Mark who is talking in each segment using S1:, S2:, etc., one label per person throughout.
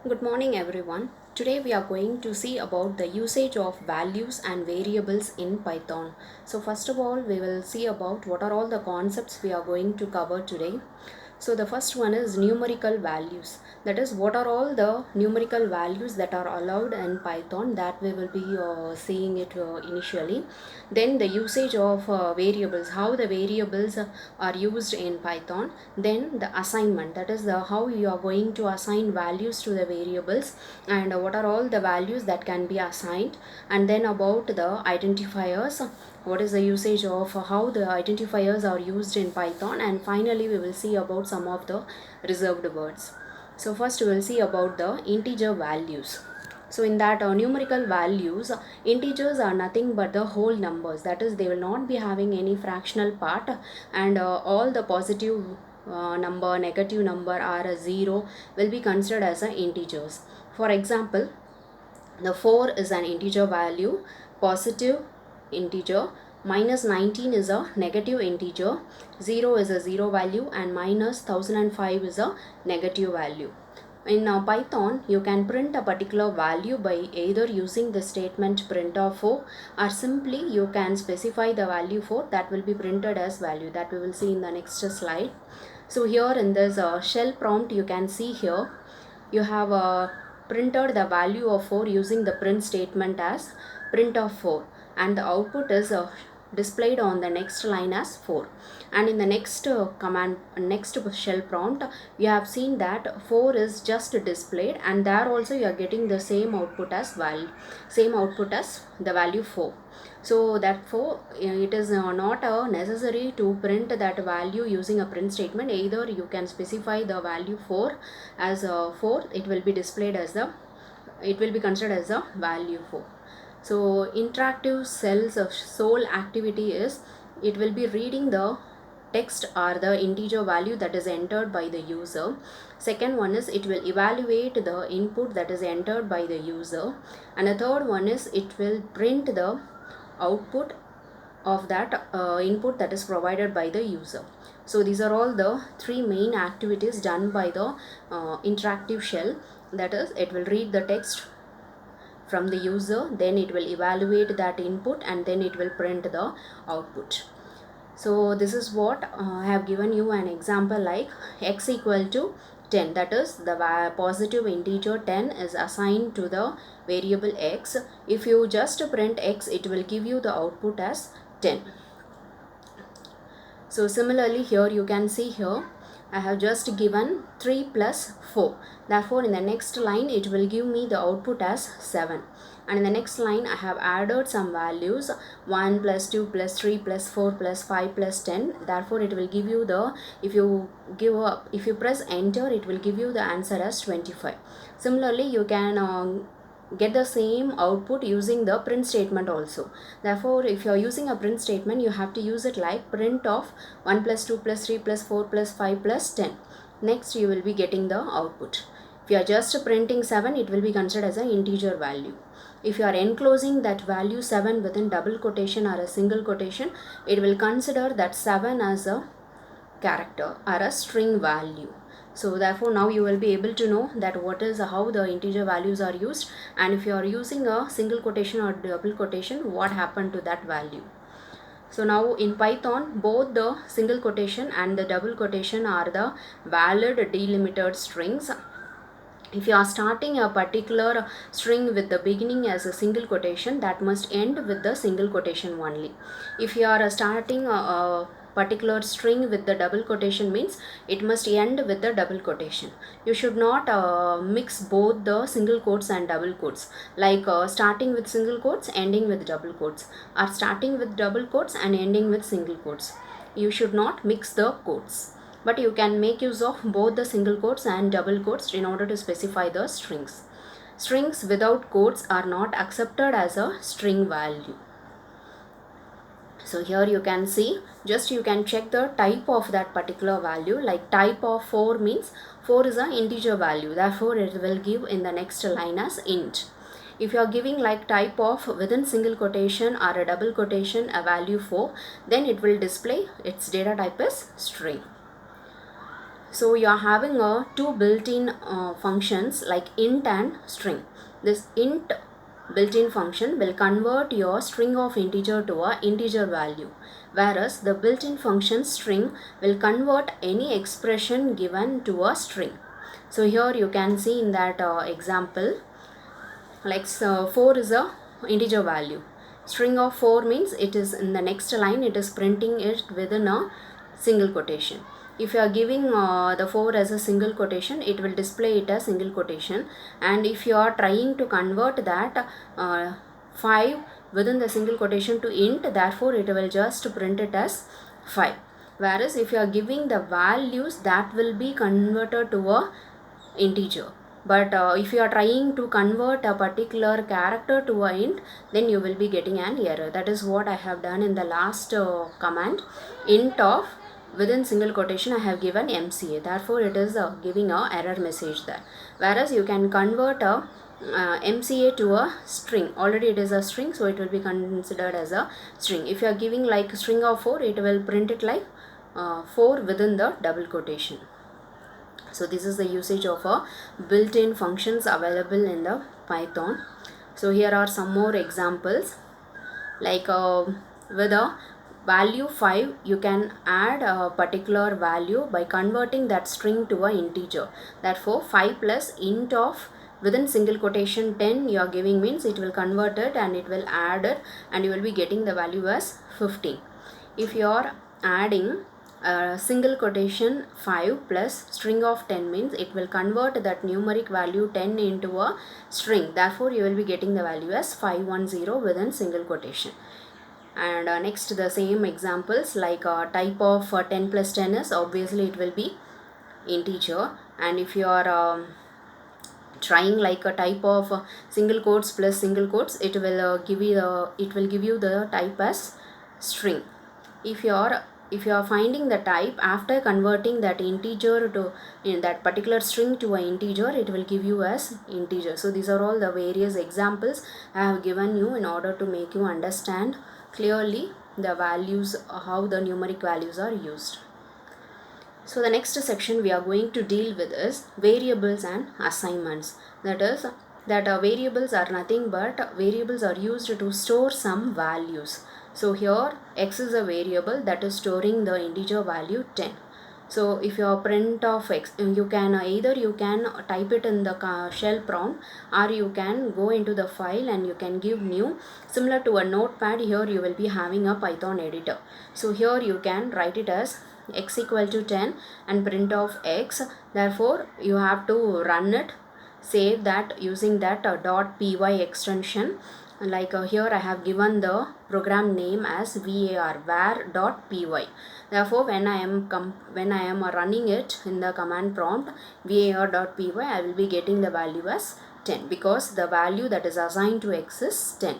S1: Good morning everyone. Today we are going to see about the usage of values and variables in Python. So first of all we will see about what are all the concepts we are going to cover today. So the first one is numerical values. That is what are all the numerical values that are allowed in Python that we will be seeing it initially. Then the usage of variables, how the variables are used in Python. Then the assignment, that is how you are going to assign values to the variables and what are all the values that can be assigned. And then about the identifiers, what is the usage of how the identifiers are used in Python, and finally we will see about some of the reserved words. So first we will see about the integer values. So in that numerical values, integers are nothing but the whole numbers, that is they will not be having any fractional part, and all the positive number, negative number or a zero will be considered as integers. For example, the 4 is an integer value, positive integer, minus 19 is a negative integer, 0 is a zero value, and minus 1005 is a negative value. In Python, you can print a particular value by either using the statement printf or simply you can specify the value for that will be printed as value, that we will see in the next slide. So here in this shell prompt, you can see here you have printed the value of 4 using the print statement as print of 4, and the output is displayed on the next line as 4. And in the next next shell prompt, you have seen that 4 is just displayed, and there also you are getting the same output as same output as the value 4. So therefore it is not necessary to print that value using a print statement. Either you can specify the value 4 as 4, it will be displayed as it will be considered as a value 4. So interactive cells of sole activity is it will be reading the text or the integer value that is entered by the user. Second one is it will evaluate the input that is entered by the user, and the third one is it will print the output of that input that is provided by the user. So these are all the three main activities done by the interactive shell. That is, it will read the text from the user, then it will evaluate that input, and then it will print the output. So this is what I have given you an example like x equal to 10, that is the positive integer 10 is assigned to the variable x. If you just print x, it will give you the output as 10. So similarly here you can see here I have just given 3 plus 4. Therefore in the next line it will give me the output as 7. And in the next line I have added some values 1 plus 2 plus 3 plus 4 plus 5 plus 10. Therefore it will give you the, if you press enter, it will give you the answer as 25. Similarly you can get the same output using the print statement also. Therefore if you are using a print statement, you have to use it like print of 1 plus 2 plus 3 plus 4 plus 5 plus 10. Next you will be getting the output. If you are just printing 7, it will be considered as an integer value. If you are enclosing that value 7 within double quotation or a single quotation, it will consider that 7 as a character or a string value. So therefore now you will be able to know that what is how the integer values are used, and if you are using a single quotation or double quotation, what happened to that value. So now in Python, both the single quotation and the double quotation are the valid delimited strings. If you are starting a particular string with the beginning as a single quotation, that must end with the single quotation only. If you are starting a particular string with the double quotation, means it must end with the double quotation. You should not mix both the single quotes and double quotes, like starting with single quotes ending with double quotes, or starting with double quotes and ending with single quotes. You should not mix the quotes, but you can make use of both the single quotes and double quotes in order to specify the strings. Strings without quotes are not accepted as a string value. So here you can see, just you can check the type of that particular value, like type of 4 means 4 is an integer value, therefore it will give in the next line as int. If you are giving like type of within single quotation or a double quotation a value 4, then it will display its data type as string. So you are having two built-in functions like int and string. This int built-in function will convert your string of integer to a integer value, whereas the built-in function string will convert any expression given to a string. So here you can see in that example, like 4 is a integer value. String of 4 means it is in the next line, it is printing it within a single quotation. If you are giving the 4 as a single quotation, it will display it as single quotation. And if you are trying to convert that 5 within the single quotation to int, therefore it will just print it as 5. Whereas if you are giving the values, that will be converted to a integer. But if you are trying to convert a particular character to a int, then you will be getting an error. That is what I have done in the last command. Int of within single quotation I have given MCA, therefore it is giving a error message there. Whereas you can convert a MCA to a string. Already it is a string, so it will be considered as a string. If you are giving like string of 4, it will print it like 4 within the double quotation. So this is the usage of a built-in functions available in the Python. So here are some more examples, like with a value 5 you can add a particular value by converting that string to a integer. Therefore 5 plus int of within single quotation 10 you are giving means it will convert it and it will add it, and you will be getting the value as 15. If you are adding single quotation 5 plus string of 10 means it will convert that numeric value 10 into a string. Therefore you will be getting the value as 510 within single quotation. And next the same examples, like type of 10 plus 10 is obviously it will be integer. And if you are trying like a type of single quotes plus single quotes, it will give you the type as string. If you are finding the type after converting that integer to in that particular string to an integer, it will give you as integer. So these are all the various examples I have given you in order to make you understand clearly the values, how the numeric values are used. So the next section we are going to deal with is variables and assignments. That is that variables are nothing but variables are used to store some values. So here x is a variable that is storing the integer value 10. So if your print of x, you can either you can type it in the shell prompt, or you can go into the file and you can give new. Similar to a notepad, here you will be having a Python editor. So here you can write it as x equal to 10 and print of x. Therefore you have to run it, save that using that .py extension. Like here I have given the program name as var.py. Therefore when I am running it in the command prompt var.py, I will be getting the value as 10 because the value that is assigned to x is 10.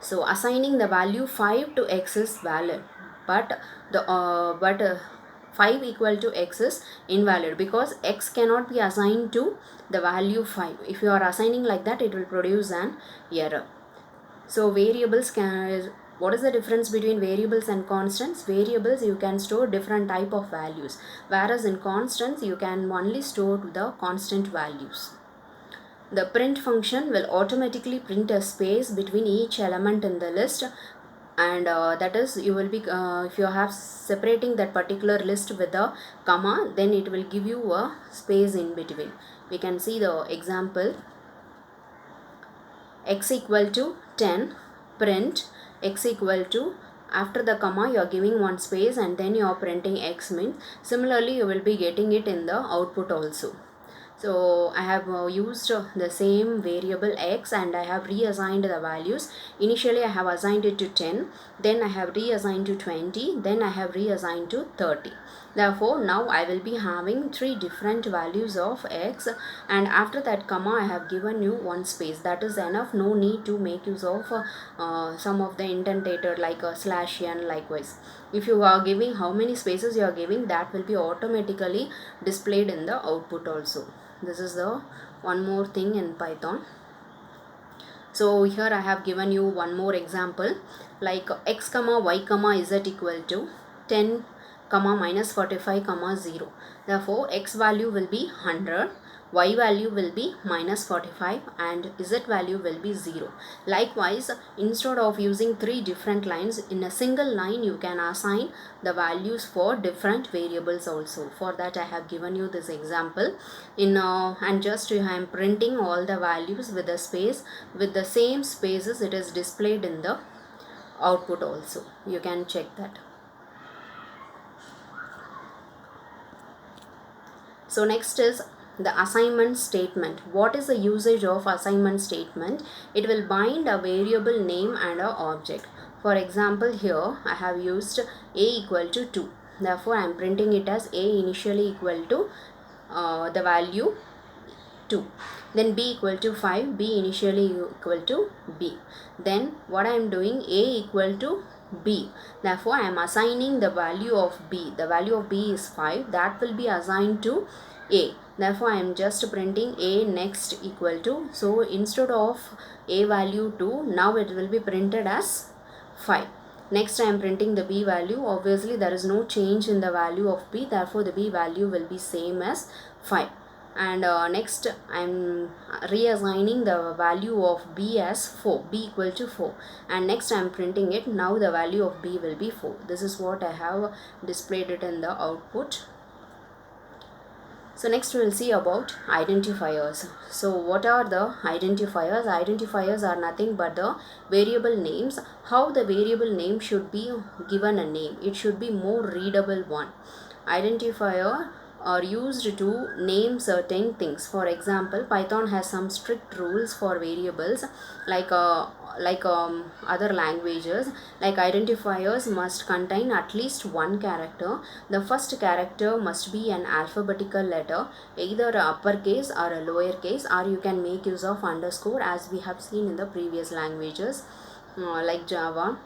S1: So assigning the value 5 to x is valid, but 5 equal to x is invalid because x cannot be assigned to the value 5. If you are assigning like that, it will produce an error. So variables what is the difference between variables and constants? Variables you can store different type of values, whereas in constants you can only store the constant values. The print function will automatically print a space between each element in the list, and that is you will be if you have separating that particular list with a comma, then it will give you a space in between. We can see the example. X equal to 10, print x equal to, after the comma you are giving one space and then you are printing x means. Similarly you will be getting it in the output also. So I have used the same variable x and I have reassigned the values. Initially I have assigned it to 10, then I have reassigned to 20, then I have reassigned to 30. Therefore now I will be having 3 different values of x, and after that comma I have given you one space. That is enough, no need to make use of some of the indentator like a /n. Likewise, if you are giving how many spaces you are giving, that will be automatically displayed in the output also. This is the one more thing in Python. So here I have given you one more example, like x comma y comma z equal to 10 comma minus 45 comma 0. Therefore x value will be 100, y value will be minus 45 and z value will be 0. Likewise, instead of using three different lines, in a single line you can assign the values for different variables also. For that I have given you this example and just I am printing all the values with the space, with the same spaces it is displayed in the output also. You can check that. So next is the assignment statement. What is the usage of assignment statement? It will bind a variable name and a object. For example, here I have used a equal to 2. Therefore, I am printing it as a initially equal to the value 2. Then b equal to 5, b initially equal to b. Then what I am doing, a equal to b. Therefore, I am assigning the value of b. The value of b is 5. That will be assigned to a. Therefore, I am just printing a next equal to. So, instead of a value 2, now it will be printed as 5. Next, I am printing the b value. Obviously, there is no change in the value of b. Therefore, the b value will be same as 5. And next I am reassigning the value of b as 4, b equal to 4, and next I am printing it. Now the value of b will be 4. This is what I have displayed it in the output. So next we will see about identifiers. So what are the identifiers? Identifiers are nothing but the variable names. How the variable name should be given a name? It should be more readable one. Identifier are used to name certain things. For example, Python has some strict rules for variables like other languages. Like identifiers must contain at least one character. The first character must be an alphabetical letter, either uppercase or a lowercase, or you can make use of underscore as we have seen in the previous languages like Java.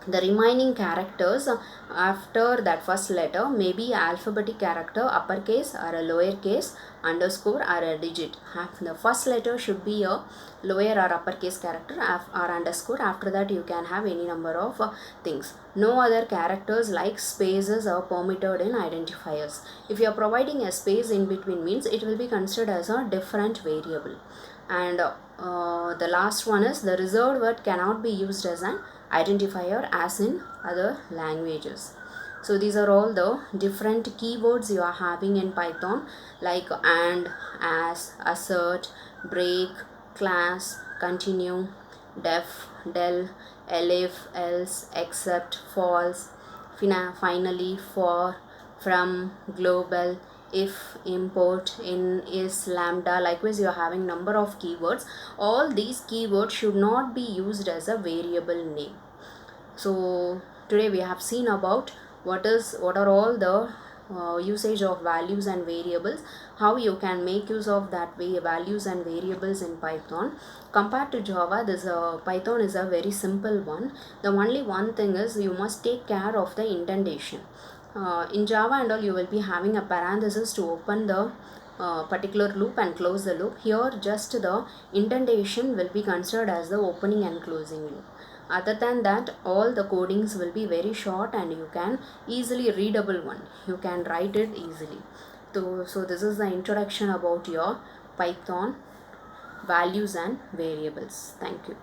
S1: The remaining characters after that first letter may be alphabetic character, uppercase or a lowercase, underscore or a digit. The first letter should be a lower or uppercase character or underscore. After that you can have any number of things. No other characters like spaces are permitted in identifiers. If you are providing a space in between, means it will be considered as a different variable. And the last one is the reserved word cannot be used as an identifier as in other languages. So these are all the different keywords you are having in Python, like and, as, assert, break, class, continue, def, del, elif, else, except, false, finally, for, from, global, if, import, in, is, lambda. Likewise, you are having number of keywords. All these keywords should not be used as a variable name. So today we have seen about what are all the usage of values and variables, how you can make use of that values and variables in Python. Compared to Java, this Python is a very simple one. The only one thing is you must take care of the indentation. In Java and all, you will be having a parenthesis to open the particular loop and close the loop. Here just the indentation will be considered as the opening and closing loop. Other than that, all the codings will be very short and you can easily readable one. You can write it easily. So this is the introduction about your Python values and variables. Thank you.